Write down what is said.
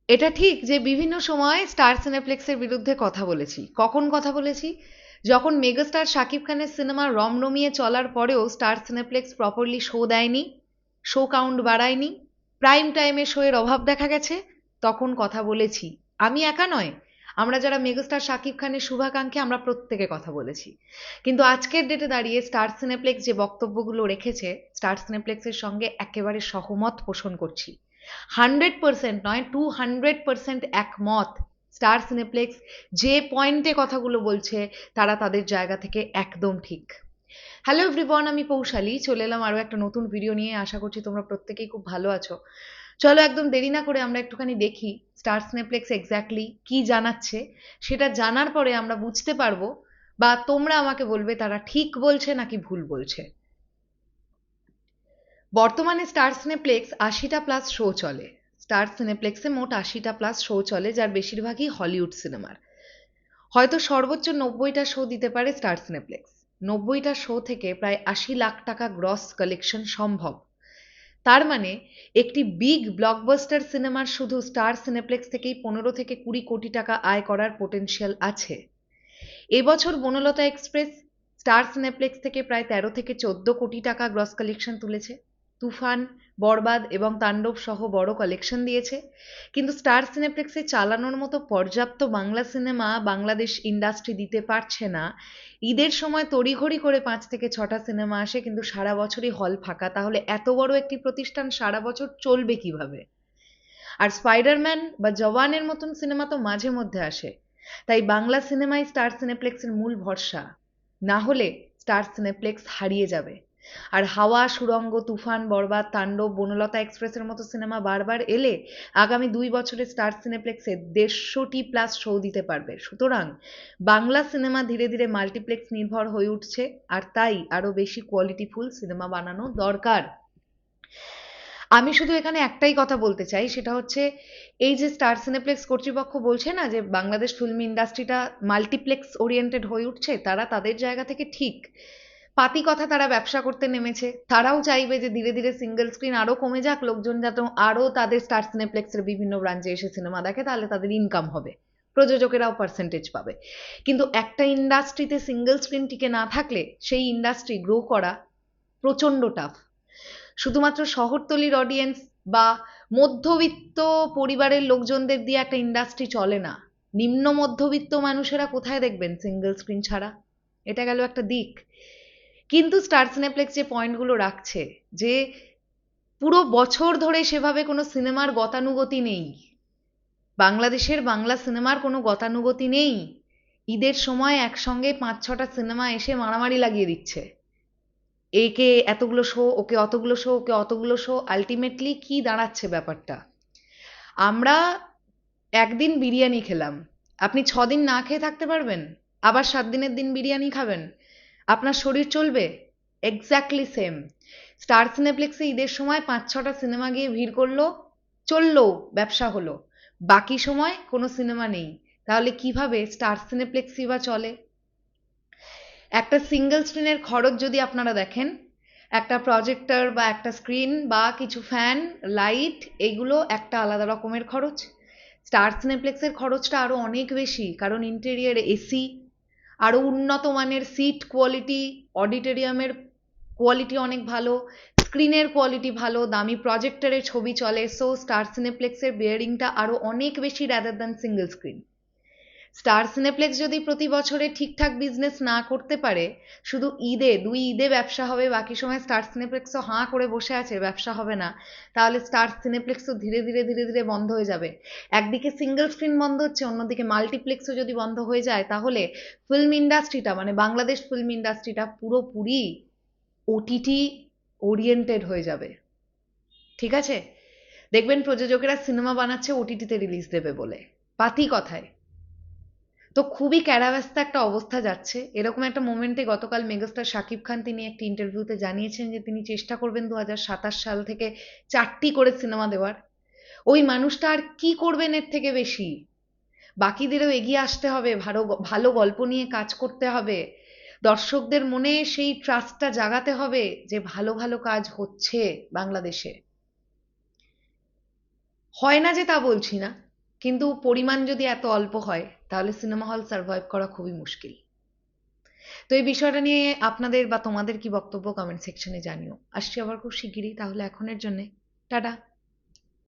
এটা ঠিক যে বিভিন্ন সময় স্টার সিনেপ্লেক্সের বিরুদ্ধে কথা বলেছি। কখন কথা বলেছি? যখন মেগাস্টার শাকিব খানের সিনেমা রমরমিয়ে চলার পরেও স্টার সিনেপ্লেক্স প্রপারলি শো দেয়নি, শো কাউন্ট বাড়ায়নি, প্রাইম টাইমে শো এর অভাব দেখা গেছে, তখন কথা বলেছি। আমি একা নয়, আমরা যারা মেগাস্টার শাকিব খানের শুভাকাঙ্ক্ষী আমরা প্রত্যেকে কথা বলেছি। কিন্তু আজকের ডেটে দাঁড়িয়ে স্টার সিনেপ্লেক্স যে বক্তব্যগুলো রেখেছে, স্টার সিনেপ্লেক্সের সঙ্গে একেবারে সহমত পোষণ করছি। 100% নয়, 200% একমত। স্টার সিনেপ্লেক্স যে পয়েন্টে কথাগুলো বলছে তারা তাদের জায়গা থেকে একদম ঠিক। হ্যালো এভরিওয়ান, আমি পৌশালী চলে এলাম আরো একটা নতুন ভিডিও নিয়ে। আশা করছি তোমরা প্রত্যেকেই খুব ভালো আছো। চলো একদম দেরি না করে আমরা একটুখানি দেখি স্টার সিনেপ্লেক্স এক্স্যাক্টলি কি জানাচ্ছে। সেটা জানার পরে আমরা বুঝতে পারবো, বা তোমরা আমাকে বলবে তারা ঠিক বলছে নাকি ভুল বলছে। বর্তমানে স্টার সিনেপ্লেক্স ৮০টা প্লাস শো চলে। স্টার সিনেপ্লেক্সে মোট ৮০টা প্লাস শো চলে, যার বেশিরভাগই হলিউড সিনেমার। হয়তো সর্বোচ্চ ৯০টা শো দিতে পারে স্টার সিনেপ্লেক্স। ৯০টা শো থেকে প্রায় ৮০ লাখ টাকা গ্রস কালেকশন সম্ভব। তার মানে একটি বিগ ব্লকবাস্টার সিনেমার শুধু স্টার সিনেপ্লেক্স থেকেই ১৫ থেকে ২০ কোটি টাকা আয় করার পোটেনশিয়াল আছে। এবছর বনলতা এক্সপ্রেস স্টার সিনেপ্লেক্স থেকে প্রায় ১৩ থেকে ১৪ কোটি টাকা গ্রস কালেকশন তুলেছে। তুফান, বরবাদ এবং তাণ্ডব সহ বড় কালেকশন দিয়েছে। কিন্তু স্টার সিনেপ্লেক্সে চালানোর মতো পর্যাপ্ত বাংলা সিনেমা বাংলাদেশ ইন্ডাস্ট্রি দিতে পারছে না। ঈদের সময় তড়িঘড়ি করে ৫ থেকে ৬টা সিনেমা আসে, কিন্তু সারা বছরই হল ফাঁকা। তাহলে এত বড় একটি প্রতিষ্ঠান সারা বছর চলবে কিভাবে? আর স্পাইডারম্যান বা জওয়ানের মতন সিনেমা তো মাঝে মধ্যে আসে। তাই বাংলা সিনেমাই স্টার সিনেপ্লেক্সের মূল ভরসা। না হলে স্টার সিনেপ্লেক্স হারিয়ে যাবে। আর হাওয়া, সুড়ঙ্গ, তুফান, বরবাদ, তাণ্ডব, বনলতা এক্সপ্রেসের মতো সিনেমা বারবার এলে আগামী ২ বছরে স্টার সিনেপ্লেক্সে ১৫০টি প্লাস শো দিতে পারবে। সুতরাং বাংলা সিনেমা ধীরে ধীরে মাল্টিপ্লেক্স নির্ভর হয়ে উঠছে, আর তাই আরো বেশি কোয়ালিটিফুল সিনেমা বানানো দরকার। আমি শুধু এখানে একটাই কথা বলতে চাই, সেটা হচ্ছে এই যে স্টার সিনেপ্লেক্স কর্তৃপক্ষ বলছে না যে বাংলাদেশ ফিল্ম ইন্ডাস্ট্রিটা মাল্টিপ্লেক্স ওরিয়েন্টেড হয়ে উঠছে, তারা তাদের জায়গা থেকে ঠিক। পাতি কথা, তারা ব্যবসা করতে নেমেছে। তারাও চাইবে যে ধীরে ধীরে সিঙ্গেল স্ক্রিন আরো কমে যাক, লোকজন যাতে আরো তাদের স্টার সিনেপ্লেক্সের বিভিন্ন ব্রাঞ্চে এসে সিনেমা দেখে, তাহলে তাদের ইনকাম হবে, প্রযোজকেরাও পার্সেন্টেজ পাবে। কিন্তু একটা ইন্ডাস্ট্রিতে সিঙ্গেল স্ক্রিন টিকে না থাকলে সেই ইন্ডাস্ট্রি গ্রো করা প্রচন্ড টাফ। শুধুমাত্র শহরতলির অডিয়েন্স বা মধ্যবিত্ত পরিবারের লোকজনদের দিয়ে একটা ইন্ডাস্ট্রি চলে না। নিম্ন মধ্যবিত্ত মানুষেরা কোথায় দেখবেন সিঙ্গেল স্ক্রিন ছাড়া? এটা গেল একটা দিক। কিন্তু স্টার সিনেপ্লেক্স যে পয়েন্টগুলো রাখছে, যে পুরো বছর ধরে সেভাবে কোনো সিনেমার গতানুগতি নেই, বাংলাদেশের বাংলা সিনেমার কোনো গতানুগতি নেই। ঈদের সময় একসঙ্গে ৫-৬টা সিনেমা এসে মারামারি লাগিয়ে দিচ্ছে, একে এতগুলো শো, ওকে অতগুলো শো, ওকে অতগুলো শো। আলটিমেটলি কি দাঁড়াচ্ছে ব্যাপারটা? আমরা একদিন বিরিয়ানি খেলাম, আপনি ৬ দিন না খেয়ে থাকতে পারবেন? আবার ৭ দিনের দিন বিরিয়ানি খাবেন, আপনার শরীর চলবে? Exactly same. স্টার সিনেপ্লেক্সে ঈদের সময় ৫-৬টা সিনেমা গিয়ে ভিড় করলো, চললো, ব্যবসা হলো। বাকি সময় কোনো সিনেমা নেই। তাহলে কিভাবে স্টার সিনেপ্লেক্সই বা চলে? একটা সিঙ্গেল স্ক্রিনের খরচ যদি আপনারা দেখেন, একটা প্রজেক্টর বা একটা স্ক্রিন বা কিছু ফ্যান, লাইট, এগুলো একটা আলাদা রকমের খরচ। স্টার সিনেপ্লেক্সের খরচটা আরো অনেক বেশি, কারণ ইন্টেরিয়ার এসি, আরো উন্নত মানের সিট কোয়ালিটি, অডিটোরিয়ামের কোয়ালিটি অনেক ভালো, স্ক্রিনের কোয়ালিটি ভালো, দামি প্রজেক্টরে ছবি চলে। সো স্টার সিনেপ্লেক্সের বেয়ারিংটা আরো অনেক বেশি rather than single screen. Star cineplex যদি প্রতি বছরে ঠিকঠাক বিজনেস না করতে পারে, শুধু ঈদে ২ ঈদে ব্যবসা হবে, বাকি সময় স্টার সিনেপ্লেক্সও হাঁ করে বসে আছে, ব্যবসা হবে না, তাহলে স্টার সিনেপ্লেক্সও ধীরে ধীরে ধীরে ধীরে বন্ধ হয়ে যাবে। একদিকে সিঙ্গেল স্ক্রিন বন্ধ হচ্ছে, অন্যদিকে মাল্টিপ্লেক্সও যদি বন্ধ হয়ে যায়, তাহলে ফিল্ম ইন্ডাস্ট্রিটা, মানে বাংলাদেশ ফিল্ম ইন্ডাস্ট্রিটা পুরোপুরি ওটিটি ওরিয়েন্টেড হয়ে যাবে। ঠিক আছে? দেখবেন প্রযোজকেরা সিনেমা বানাচ্ছে ওটিটিতে রিলিজ দেবে বলে, পাতি কথায়। তো খুবই ক্যারাব্যাস্তা একটা অবস্থা যাচ্ছে। এরকম একটা মোমেন্টে গতকাল মেগাস্টার শাকিব খান তিনি একটি ইন্টারভিউতে জানিয়েছেন যে তিনি চেষ্টা করবেন ২০২৭ সাল থেকে ৪টি করে সিনেমা দেওয়ার। ওই মানুষটা আর কি করবেন এর থেকে বেশি? বাকিদেরও এগিয়ে আসতে হবে, ভালো ভালো গল্প নিয়ে কাজ করতে হবে, দর্শকদের মনে সেই ট্রাস্টটা জাগাতে হবে যে ভালো ভালো কাজ হচ্ছে বাংলাদেশে। হয় না যে তা বলছি না, কিন্তু পরিমাণ যদি এত অল্প হয় তাহলে সিনেমা হল সার্ভাইভ করা খুবই মুশকিল। তো এই বিষয়টা নিয়ে আপনাদের বা তোমাদের কি বক্তব্য কমেন্ট সেকশনে জানিও। আসছি আবার খুব শিগগিরই, তাহলে এখনের জন্যে টাটা।